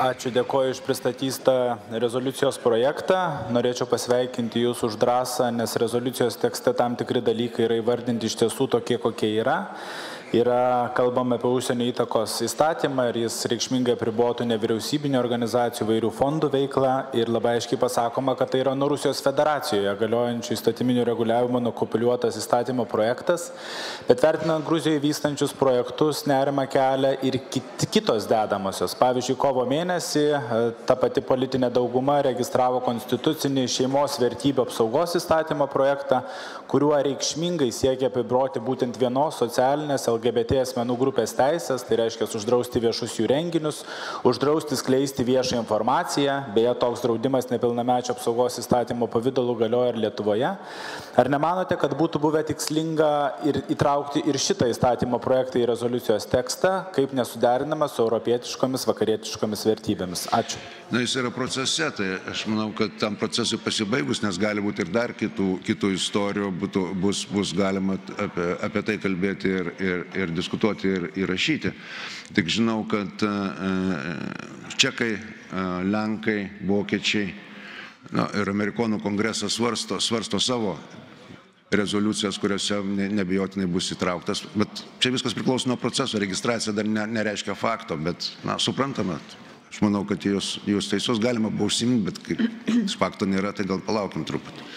Ačiū, dėkoju iš pristatytą rezoliucijos projektą. Norėčiau pasveikinti Jūs už drąsą, nes rezoliucijos tekste tam tikri dalykai yra įvardinti iš tiesų tokie, kokie yra. Kalbame apie užsienio įtakos įstatymą ir jis reikšmingai apribotų nevyriausybinio organizacijų vairių fondų veiklą ir labai aiškiai pasakoma, kad tai yra nuo Rusijos federacijoje galiojančių įstatyminių reguliavimo nukopijuotas įstatymo projektas, bet vertinant Gruzijoje vystančius projektus nerimą kelia ir kitos dedamosios. Pavyzdžiui, kovo mėnesį ta pati politinė dauguma registravo konstitucinį šeimos vertybių apsaugos įstatymo projektą, kuriuo reikšmingai siekia apibroti būtent vienos socialinės LGBT asmenų grupės teisės, tai reiškia uždrausti viešus jų renginius, uždrausti skleisti viešą informaciją, beje, toks draudimas nepilnamečio apsaugos įstatymo pavidalu galioja ir Lietuvoje. Ar nemanote, kad būtų buvę tikslinga įtraukti ir šitą įstatymo projektą į rezoliucijos tekstą, kaip nesuderinamas su europietiškomis, vakarietiškomis vertybėmis? Ačiū. Na, jis yra procese, tai aš manau, kad tam procesui pasibaigus, nes gali būti ir dar kitų istorijų, bus galima apie tai kalbėti ir diskutuoti ir rašyti. Tik žinau, kad čekai, lenkai, vokiečiai ir amerikonų kongresas svarsto savo rezoliucijas, kuriuose neabejotinai bus įtrauktas. Bet čia viskas priklauso nuo proceso. Registracija dar nereiškia fakto, bet suprantama. Aš manau, kad jūs teisus galima buvo užsiminti, bet kai fakto nėra, tai gal palaukim truputį.